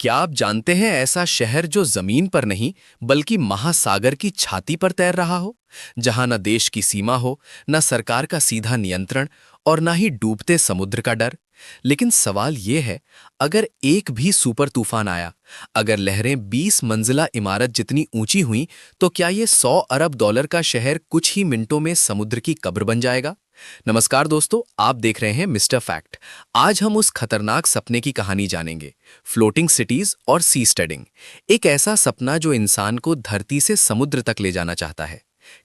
क्या आप जानते हैं ऐसा शहर जो जमीन पर नहीं बल्कि महासागर की छाती पर तैर रहा हो, जहां न देश की सीमा हो, न सरकार का सीधा नियंत्रण और न ही डूबते समुद्र का डर। लेकिन सवाल यह है, अगर एक भी सुपर तूफान आया, अगर लहरें 20 मंजिला इमारत जितनी ऊंची हुईं, तो क्या ये 100 अरब डॉलर का शहर कुछ ही मिनटों में समुद्र की कब्र बन जाएगा? नमस्कार दोस्तों, आप देख रहे हैं मिस्टर फैक्ट। आज हम उस खतरनाक सपने की कहानी जानेंगे, फ्लोटिंग सिटीज और सी स्टडिंग। एक ऐसा सपना जो इंसान को धरती से समुद्र तक ले जाना चाहता है।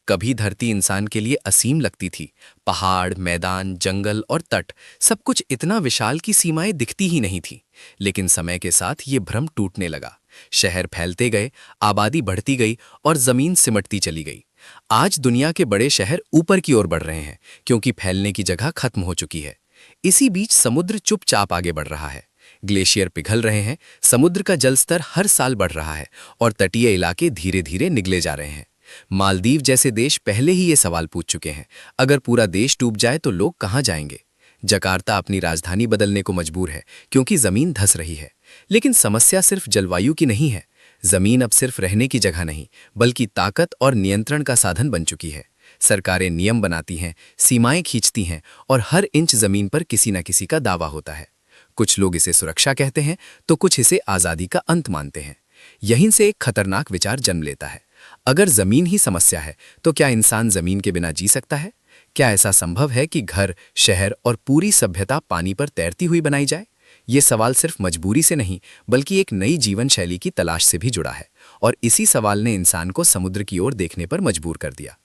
कभी धरती इंसान के लिए असीम लगती थी, पहाड़, मैदान, जंगल और तट, सब कुछ इतना विशाल कि सीमाएं दिखती ही नहीं थी। लेकिन समय के साथ ये भ्रम टूटने लगा। शहर फैलते गए, आबादी बढ़ती गई और जमीन सिमटती चली गई। आज दुनिया के बड़े शहर ऊपर की ओर बढ़ रहे हैं, क्योंकि फैलने की जगह खत्म हो चुकी है। इसी बीच समुद्र चुपचाप आगे बढ़ रहा है। ग्लेशियर पिघल रहे हैं, समुद्र का जल स्तर हर साल बढ़ रहा है और तटीय इलाके धीरे धीरे निगले जा रहे हैं। मालदीव जैसे देश पहले ही ये सवाल पूछ चुके हैं, अगर पूरा देश डूब जाए तो लोग कहाँ जाएंगे? जकार्ता अपनी राजधानी बदलने को मजबूर है, क्योंकि जमीन धंस रही है। लेकिन समस्या सिर्फ जलवायु की नहीं है। जमीन अब सिर्फ रहने की जगह नहीं, बल्कि ताकत और नियंत्रण का साधन बन चुकी है। सरकारें नियम बनाती हैं, सीमाएं खींचती हैं और हर इंच जमीन पर किसी न किसी का दावा होता है। कुछ लोग इसे सुरक्षा कहते हैं, तो कुछ इसे आजादी का अंत मानते हैं। यहीं से एक खतरनाक विचार जन्म लेता है, अगर जमीन ही समस्या है तो क्या इंसान जमीन के बिना जी सकता है? क्या ऐसा संभव है कि घर, शहर और पूरी सभ्यता पानी पर तैरती हुई बनाई जाए? ये सवाल सिर्फ मजबूरी से नहीं, बल्कि एक नई जीवन शैली की तलाश से भी जुड़ा है। और इसी सवाल ने इंसान को समुद्र की ओर देखने पर मजबूर कर दिया।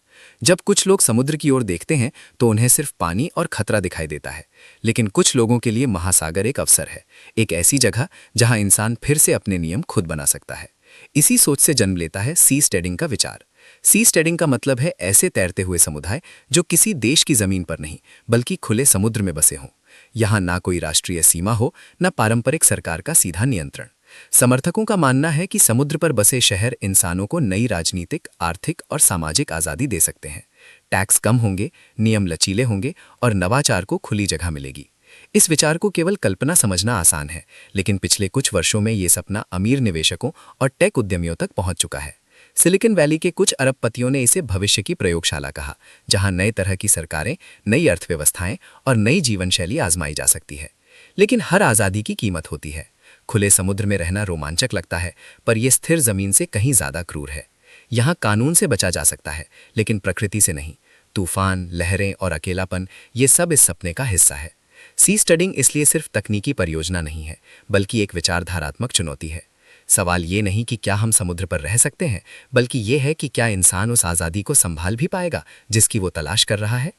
जब कुछ लोग समुद्र की ओर देखते हैं तो उन्हें सिर्फ पानी और खतरा दिखाई देता है, लेकिन कुछ लोगों के लिए महासागर एक अवसर है, एक ऐसी जगह जहां इंसान फिर से अपने नियम खुद बना सकता है। इसी सोच से जन्म लेता है सी स्टडिंग का विचार। सी स्टडिंग का मतलब है ऐसे तैरते हुए समुदाय जो किसी देश की जमीन पर नहीं, बल्कि खुले समुद्र में बसे हों। यहाँ ना कोई राष्ट्रीय सीमा हो, न पारंपरिक सरकार का सीधा नियंत्रण। समर्थकों का मानना है कि समुद्र पर बसे शहर इंसानों को नई राजनीतिक, आर्थिक और सामाजिक आज़ादी दे सकते हैं। टैक्स कम होंगे, नियम लचीले होंगे और नवाचार को खुली जगह मिलेगी। इस विचार को केवल कल्पना समझना आसान है, लेकिन पिछले कुछ वर्षों में ये सपना अमीर निवेशकों और टेक उद्यमियों तक पहुंच चुका है। सिलिकॉन वैली के कुछ अरबपतियों ने इसे भविष्य की प्रयोगशाला कहा, जहां नए तरह की सरकारें, नई अर्थव्यवस्थाएं और नई जीवन शैली आजमाई जा सकती है। लेकिन हर आज़ादी की कीमत होती है। खुले समुद्र में रहना रोमांचक लगता है, पर यह स्थिर जमीन से कहीं ज्यादा क्रूर है। यहाँ कानून से बचा जा सकता है, लेकिन प्रकृति से नहीं। तूफान, लहरें और अकेलापन, ये सब इस सपने का हिस्सा है। सी स्टडिंग इसलिए सिर्फ तकनीकी परियोजना नहीं है, बल्कि एक विचारधारात्मक चुनौती है। सवाल ये नहीं कि क्या हम समुद्र पर रह सकते हैं, बल्कि ये है कि क्या इंसान उस आज़ादी को संभाल भी पाएगा जिसकी वो तलाश कर रहा है।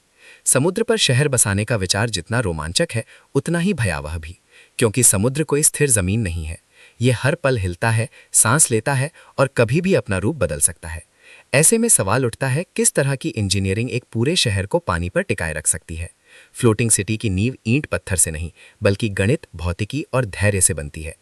समुद्र पर शहर बसाने का विचार जितना रोमांचक है, उतना ही भयावह भी, क्योंकि समुद्र कोई स्थिर जमीन नहीं है। ये हर पल हिलता है, सांस लेता है और कभी भी अपना रूप बदल सकता है। ऐसे में सवाल उठता है, किस तरह की इंजीनियरिंग एक पूरे शहर को पानी पर टिकाए रख सकती है? फ्लोटिंग सिटी की नींव ईंट पत्थर से नहीं, बल्कि गणित, भौतिकी और धैर्य से बनती है।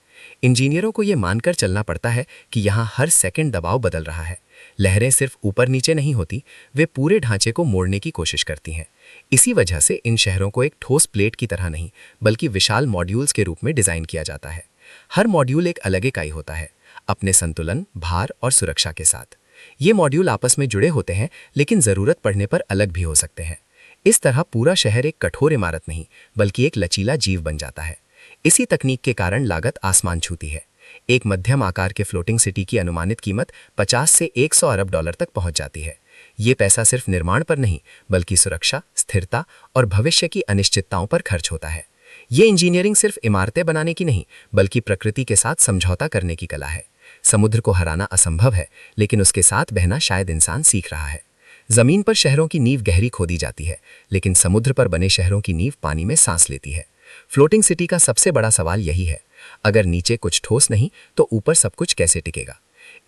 इंजीनियरों को यह मानकर चलना पड़ता है कि यहाँ हर सेकंड दबाव बदल रहा है। लहरें सिर्फ ऊपर नीचे नहीं होती, वे पूरे ढांचे को मोड़ने की कोशिश करती हैं। इसी वजह से इन शहरों को एक ठोस प्लेट की तरह नहीं, बल्कि विशाल मॉड्यूल्स के रूप में डिजाइन किया जाता है। हर मॉड्यूल एक अलग इकाई होता है, अपने संतुलन, भार और सुरक्षा के साथ। ये मॉड्यूल आपस में जुड़े होते हैं, लेकिन जरूरत पड़ने पर अलग भी हो सकते हैं। इस तरह पूरा शहर एक कठोर इमारत नहीं, बल्कि एक लचीला जीव बन जाता है। इसी तकनीक के कारण लागत आसमान छूती है। एक मध्यम आकार के फ्लोटिंग सिटी की अनुमानित कीमत 50 से 100 अरब डॉलर तक पहुंच जाती है। ये पैसा सिर्फ निर्माण पर नहीं, बल्कि सुरक्षा, स्थिरता और भविष्य की अनिश्चितताओं पर खर्च होता है। ये इंजीनियरिंग सिर्फ इमारतें बनाने की नहीं, बल्कि प्रकृति के साथ समझौता करने की कला है। समुद्र को हराना असंभव है, लेकिन उसके साथ बहना शायद इंसान सीख रहा है। जमीन पर शहरों की नींव गहरी खोदी जाती है, लेकिन समुद्र पर बने शहरों की नींव पानी में सांस लेती है। फ्लोटिंग सिटी का सबसे बड़ा सवाल यही है, अगर नीचे कुछ ठोस नहीं तो ऊपर सब कुछ कैसे टिकेगा?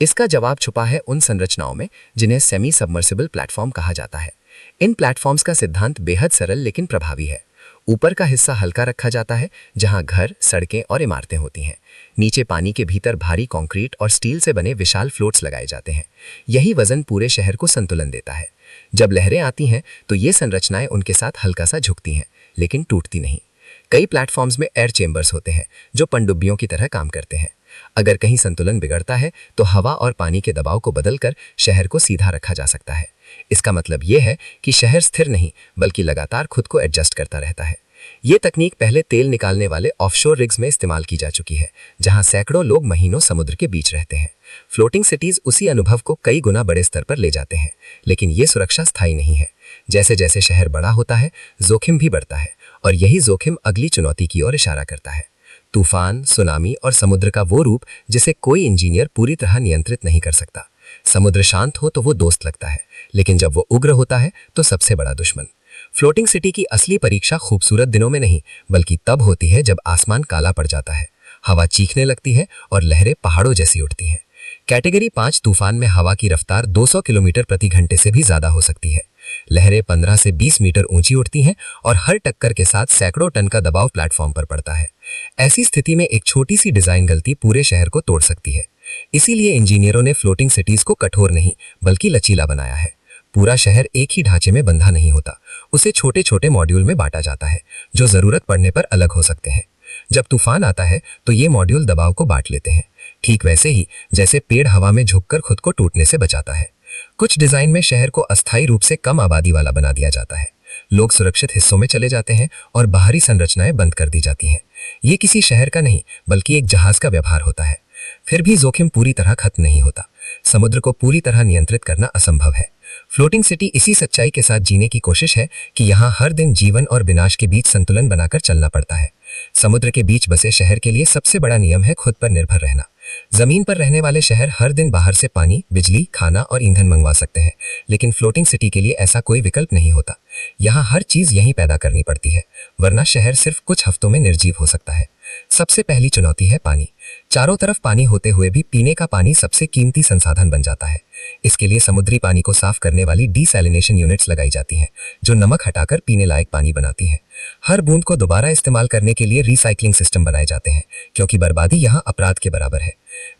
इसका जवाब छुपा है उन संरचनाओं में जिन्हें सेमी सबमर्सिबल प्लेटफॉर्म कहा जाता है। इन प्लेटफॉर्म्स का सिद्धांत बेहद सरल लेकिन प्रभावी है। ऊपर का हिस्सा हल्का रखा जाता है, जहां घर, सड़कें और इमारतें होती हैं। नीचे पानी के भीतर भारी कंक्रीट और स्टील से बने विशाल फ्लोट्स लगाए जाते हैं। यही वजन पूरे शहर को संतुलन देता है। जब लहरें आती हैं तो ये संरचनाएं उनके साथ हल्का सा झुकती हैं, लेकिन टूटती नहीं। कई प्लेटफॉर्म्स में एयर चेंबर्स होते हैं जो पनडुब्बियों की तरह काम करते हैं। अगर कहीं संतुलन बिगड़ता है तो हवा और पानी के दबाव को बदलकर शहर को सीधा रखा जा सकता है। इसका मतलब यह है कि शहर स्थिर नहीं बल्कि लगातार खुद को एडजस्ट करता रहता है। ये तकनीक पहले तेल निकालने वाले ऑफशोर रिग्स में इस्तेमाल की जा चुकी है, जहां सैकड़ों लोग महीनों समुद्र के बीच रहते हैं। फ्लोटिंग सिटीज उसी अनुभव को कई गुना बड़े स्तर पर ले जाते हैं, लेकिन ये सुरक्षा स्थायी नहीं है। जैसे जैसे शहर बड़ा होता है, जोखिम भी बढ़ता है, और यही जोखिम अगली चुनौती की ओर इशारा करता है। तूफान, सुनामी और समुद्र का वो रूप जिसे कोई इंजीनियर पूरी तरह नियंत्रित नहीं कर सकता। समुद्र शांत हो तो वो दोस्त लगता है, लेकिन जब वो उग्र होता है तो सबसे बड़ा दुश्मन। फ्लोटिंग सिटी की असली परीक्षा खूबसूरत दिनों में नहीं, बल्कि तब होती है जब आसमान काला पड़ जाता है, हवा चीखने लगती है और लहरें पहाड़ों जैसी उठती हैं। कैटेगरी 5 तूफान में हवा की रफ्तार 200 किलोमीटर प्रति घंटे से भी ज्यादा हो सकती है। लहरें 15 से 20 मीटर ऊंची उठती हैं और हर टक्कर के साथ सैकड़ों टन का दबाव प्लेटफॉर्म पर पड़ता है। ऐसी स्थिति में एक छोटी सी डिजाइन गलती पूरे शहर को तोड़ सकती है। इसीलिए इंजीनियरों ने फ्लोटिंग सिटीज को कठोर नहीं बल्कि लचीला बनाया है। पूरा शहर एक ही ढांचे में बंधा नहीं होता, उसे छोटे छोटे मॉड्यूल में बांटा जाता है, जो जरूरत पड़ने पर अलग हो सकते हैं। जब तूफान आता है तो ये मॉड्यूल दबाव को बांट लेते हैं, ठीक वैसे ही जैसे पेड़ हवा में झुककर खुद को टूटने से बचाता है। कुछ डिजाइन में शहर को अस्थायी रूप से कम आबादी वाला बना दिया जाता है। लोग सुरक्षित हिस्सों में चले जाते हैं और बाहरी संरचनाएं बंद कर दी जाती हैं। ये किसी शहर का नहीं बल्कि एक जहाज का व्यवहार होता है। फिर भी जोखिम पूरी तरह खत्म नहीं होता। समुद्र को पूरी तरह नियंत्रित करना असंभव है। फ्लोटिंग सिटी इसी सच्चाई के साथ जीने की कोशिश है कि यहाँ हर दिन जीवन और विनाश के बीच संतुलन बनाकर चलना पड़ता है। समुद्र के बीच बसे शहर के लिए सबसे बड़ा नियम है खुद पर निर्भर रहना। जमीन पर रहने वाले शहर हर दिन बाहर से पानी, बिजली, खाना और ईंधन मंगवा सकते हैं, लेकिन फ्लोटिंग सिटी के लिए ऐसा कोई विकल्प नहीं होता। यहाँ हर चीज यहीं पैदा करनी पड़ती है, वरना शहर सिर्फ कुछ हफ्तों में निर्जीव हो सकता है। सबसे पहली चुनौती है पानी। चारों तरफ पानी होते हुए भी पीने का पानी सबसे कीमती संसाधन बन जाता है। इसके लिए समुद्री पानी को साफ करने वाली डीसैलिनेशन यूनिट्स लगाई जाती हैं, जो नमक हटाकर पीने लायक पानी बनाती हैं। हर बूंद को दोबारा इस्तेमाल करने के लिए रिसाइकलिंग सिस्टम बनाए जाते हैं, क्योंकि बर्बादी यहाँ अपराध के बराबर है।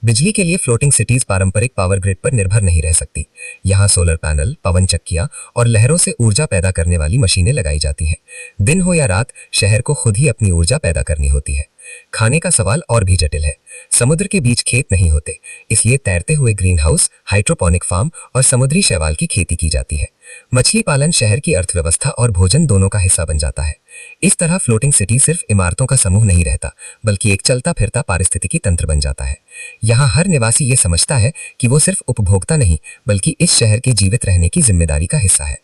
बिजली के लिए फ्लोटिंग सिटीज पारंपरिक पावर ग्रिड पर निर्भर नहीं रह सकती। यहाँ सोलर पैनल, पवन चक्कियां और लहरों से ऊर्जा पैदा करने वाली मशीनें लगाई जाती हैं। दिन हो या रात, शहर को खुद ही अपनी ऊर्जा पैदा करनी होती है। खाने का सवाल और भी जटिल है। समुद्र के बीच खेत नहीं होते, इसलिए तैरते हुए ग्रीन हाउस, हाइड्रोपोनिक फार्म और समुद्री शैवाल की खेती की जाती है। मछली पालन शहर की अर्थव्यवस्था और भोजन दोनों का हिस्सा बन जाता है। इस तरह फ्लोटिंग सिटी सिर्फ इमारतों का समूह नहीं रहता, बल्कि एक चलता फिरता पारिस्थितिकी तंत्र बन जाता है। यहाँ हर निवासी ये समझता है कि वो सिर्फ उपभोक्ता नहीं, बल्कि इस शहर के जीवित रहने की जिम्मेदारी का हिस्सा है।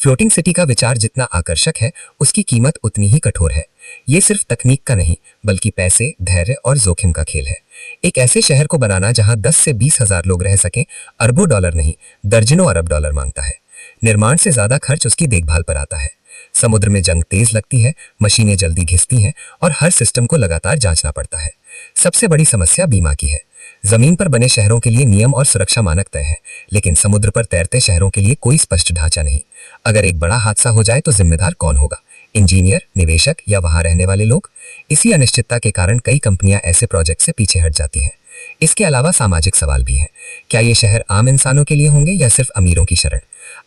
फ्लोटिंग सिटी का विचार जितना आकर्षक है, उसकी कीमत उतनी ही कठोर है। ये सिर्फ तकनीक का नहीं, बल्कि पैसे, धैर्य और जोखिम का खेल है। एक ऐसे शहर को बनाना जहां 10 से 20 हजार लोग रह सकें, अरबों डॉलर नहीं, दर्जनों अरब डॉलर मांगता है। निर्माण से ज्यादा खर्च उसकी देखभाल पर आता है। समुद्र में जंग तेज लगती है, मशीनें जल्दी घिसती हैं और हर सिस्टम को लगातार जांचना पड़ता है। सबसे बड़ी समस्या बीमा की है। जमीन पर बने शहरों के लिए नियम और सुरक्षा मानक तय है, लेकिन समुद्र पर तैरते शहरों के लिए कोई स्पष्ट ढांचा नहीं। अगर एक बड़ा हादसा हो जाए तो जिम्मेदार कौन होगा? इंजीनियर, निवेशक या वहां रहने वाले लोग? इसी अनिश्चितता के कारण कई कंपनियां ऐसे प्रोजेक्ट से पीछे हट जाती हैं। इसके अलावा सामाजिक सवाल भी हैं। क्या ये शहर आम इंसानों के लिए होंगे या सिर्फ अमीरों की शरण?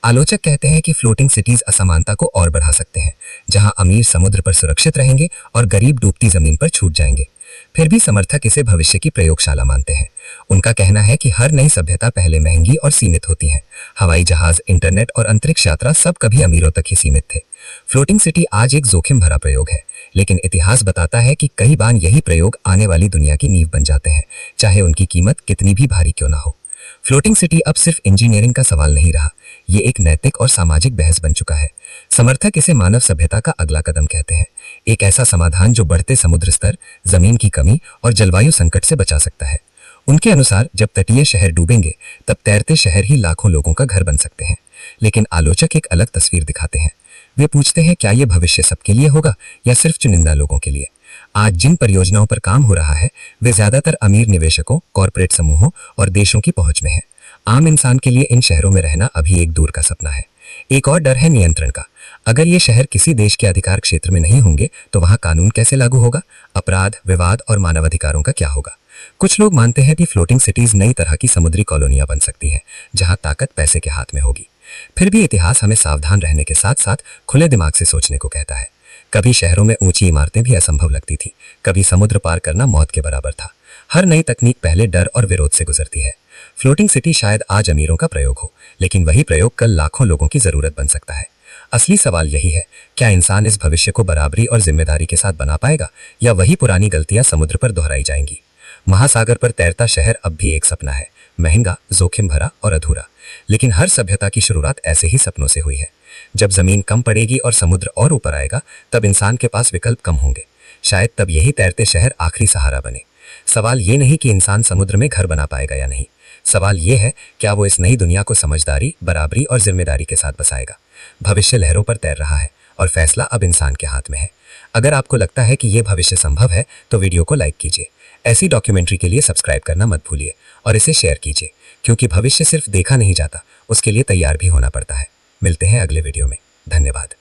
आलोचक कहते हैं कि फ्लोटिंग सिटीज असमानता को और बढ़ा सकते हैं, जहां अमीर समुद्र पर सुरक्षित रहेंगे और गरीब डूबती जमीन पर छूट जाएंगे। फिर भी समर्थक इसे भविष्य की प्रयोगशाला मानते हैं। उनका कहना है कि हर नई सभ्यता पहले महंगी और सीमित होती है। हवाई जहाज, इंटरनेट और अंतरिक्ष यात्रा सब कभी अमीरों तक ही सीमित थे। फ्लोटिंग सिटी आज एक जोखिम भरा प्रयोग है, लेकिन इतिहास बताता है कि कई बार यही प्रयोग आने वाली दुनिया की नींव बन जाते हैं, चाहे उनकी कीमत कितनी भी भारी क्यों ना हो। फ्लोटिंग सिटी अब सिर्फ इंजीनियरिंग का सवाल नहीं रहा, ये एक नैतिक और सामाजिक बहस बन चुका है। समर्थक इसे मानव सभ्यता का अगला कदम कहते हैं, एक ऐसा समाधान जो बढ़ते समुद्र स्तर, जमीन की कमी और जलवायु संकट से बचा सकता है। उनके अनुसार जब तटीय शहर डूबेंगे, तब तैरते शहर ही लाखों लोगों का घर बन सकते हैं। लेकिन आलोचक एक अलग तस्वीर दिखाते हैं। वे पूछते हैं, क्या ये भविष्य सबके लिए होगा या सिर्फ चुनिंदा लोगों के लिए? आज जिन परियोजनाओं पर काम हो रहा है, वे ज्यादातर अमीर निवेशकों, कॉरपोरेट समूहों और देशों की पहुंच में है। आम इंसान के लिए इन शहरों में रहना अभी एक दूर का सपना है। एक और डर है नियंत्रण का। अगर ये शहर किसी देश के अधिकार क्षेत्र में नहीं होंगे, तो वहां कानून कैसे लागू होगा? अपराध, विवाद और मानवाधिकारों का क्या होगा? कुछ लोग मानते हैं कि फ्लोटिंग सिटीज नई तरह की समुद्री कॉलोनियां बन सकती हैं, जहां ताकत पैसे के हाथ में होगी। फिर भी इतिहास हमें सावधान रहने के साथ साथ खुले दिमाग से सोचने को कहता है। कभी शहरों में ऊंची इमारतें भी असंभव लगती थी, कभी समुद्र पार करना मौत के बराबर था। हर नई तकनीक पहले डर और विरोध से गुजरती है। फ्लोटिंग सिटी शायद आज अमीरों का प्रयोग हो, लेकिन वही प्रयोग कल लाखों लोगों की जरूरत बन सकता है। असली सवाल यही है, क्या इंसान इस भविष्य को बराबरी और जिम्मेदारी के साथ बना पाएगा, या वही पुरानी गलतियां समुद्र पर दोहराई जाएंगी। महासागर पर तैरता शहर अब भी एक सपना है, महंगा, जोखिम भरा और अधूरा। लेकिन हर सभ्यता की शुरुआत ऐसे ही सपनों से हुई है। जब जमीन कम पड़ेगी और समुद्र और ऊपर आएगा, तब इंसान के पास विकल्प कम होंगे। शायद तब यही तैरते शहर आखिरी सहारा बने। सवाल ये नहीं कि इंसान समुद्र में घर बना पाएगा या नहीं, सवाल ये है, क्या वो इस नई दुनिया को समझदारी, बराबरी और जिम्मेदारी के साथ बसाएगा। भविष्य लहरों पर तैर रहा है और फैसला अब इंसान के हाथ में है। अगर आपको लगता है कि यह भविष्य संभव है तो वीडियो को लाइक कीजिए। ऐसी डॉक्यूमेंट्री के लिए सब्सक्राइब करना मत भूलिए और इसे शेयर कीजिए, क्योंकि भविष्य सिर्फ देखा नहीं जाता, उसके लिए तैयार भी होना पड़ता है। मिलते हैं अगले वीडियो में। धन्यवाद।